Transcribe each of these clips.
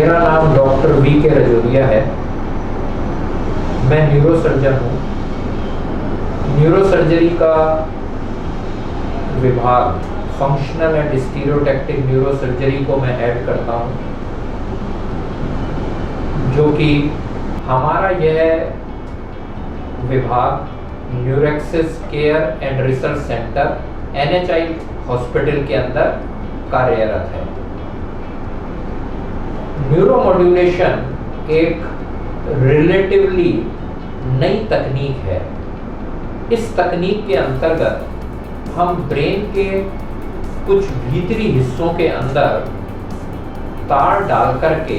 मेरा नाम doctor VK. Rajoria है। मैं न्यूरोसर्जन हूँ। न्यूरोसर्जरी का विभाग फंक्शनल एंड स्टीरियोटैक्टिक न्यूरोसर्जरी को मैं हेड करता हूँ, जो कि हमारा यह विभाग Neurexis care and research centre NHI hospital के अंदर कार्यरत है। न्यूरोमॉड्यूलेशन एक रिलेटिवली नई तकनीक है। इस तकनीक के अंतर्गत हम ब्रेन के कुछ भीतरी हिस्सों के अंदर तार डाल करके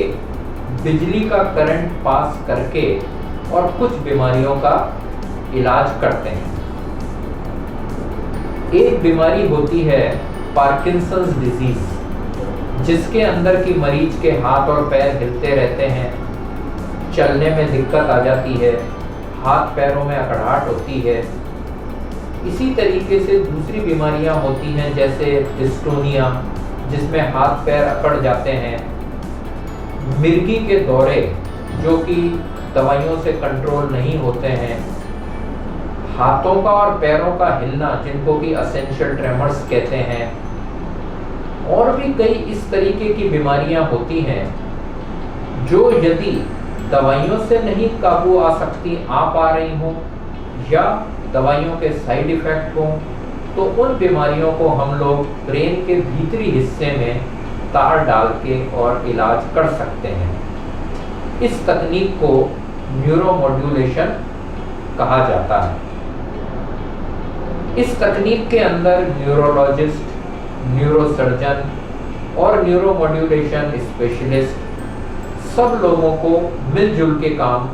बिजली का करंट पास करके और कुछ बीमारियों का इलाज करते हैं। एक बीमारी होती है पार्किंसंस डिजीज, जिसके अंदर की मरीज के हाथ और पैर हिलते रहते हैं, चलने में दिक्कत आ जाती है, हाथ पैरों में अकड़ाहट होती है। इसी तरीके से दूसरी बीमारियां होती हैं, जैसे डिस्टोनिया, जिसमें हाथ पैर अकड़ जाते हैं, मिर्गी के दौरे जो कि दवाइयों से कंट्रोल नहीं होते हैं, हाथों का और पैरों का हिलना जिनको कि असेंशियल ट्रेमर्स कहते हैं, और भी कई इस तरीके की बीमारियां होती हैं जो यदि दवाइयों से नहीं काबू आ पा रही हों या दवाइयों के साइड इफेक्ट हों, तो उन बीमारियों को हम लोग ब्रेन के भीतरी हिस्से में तार डाल के और इलाज कर सकते हैं। इस तकनीक को न्यूरोमॉड्यूलेशन कहा जाता है। इस तकनीक के अंदर न्यूरोलॉजिस्ट, न्यूरोसर्जन और न्यूरोमॉड्यूलेशन स्पेशलिस्ट सब लोगों को मिलजुल के काम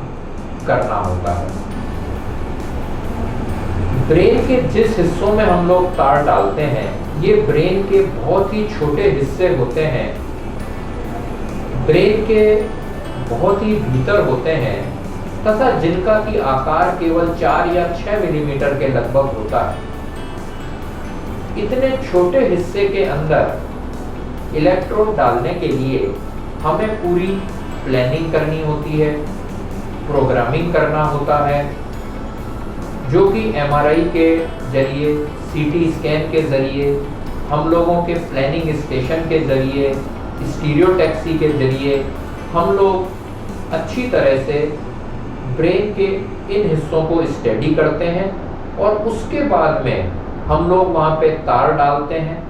करना होता है। ब्रेन के जिस हिस्सों में हम लोग तार डालते हैं, ये ब्रेन के बहुत ही छोटे हिस्से होते हैं, ब्रेन के बहुत ही भीतर होते हैं, तथा जिनका की आकार केवल 4 या 6 मिलीमीटर के लगभग होता है। इतने छोटे हिस्से के अंदर इलेक्ट्रोड डालने के लिए हमें पूरी प्लानिंग करनी होती है, प्रोग्रामिंग करना होता है, जो कि MRI के जरिए, CT स्कैन के जरिए, हम लोगों के प्लानिंग स्टेशन के जरिए, स्टीरियोटैक्सी के जरिए हम लोग अच्छी तरह से ब्रेन के इन हिस्सों को स्टडी करते हैं, और उसके बाद में हम लोग वहाँ पे तार डालते हैं।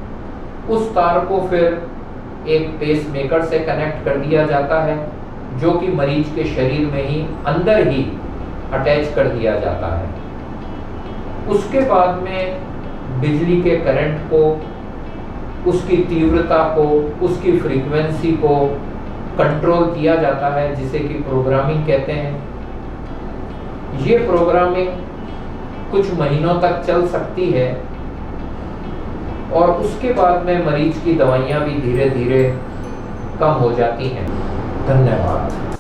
उस तार को फिर एक पेसमेकर से कनेक्ट कर दिया जाता है, जो कि मरीज के शरीर में ही अंदर ही अटैच कर दिया जाता है। उसके बाद में बिजली के करंट को, उसकी तीव्रता को, उसकी फ्रीक्वेंसी को कंट्रोल किया जाता है, जिसे कि प्रोग्रामिंग कहते हैं। ये प्रोग्रामिंग कुछ महीनों तक चल सकती है, और उसके बाद में मरीज की दवाइयाँ भी धीरे धीरे कम हो जाती हैं। धन्यवाद।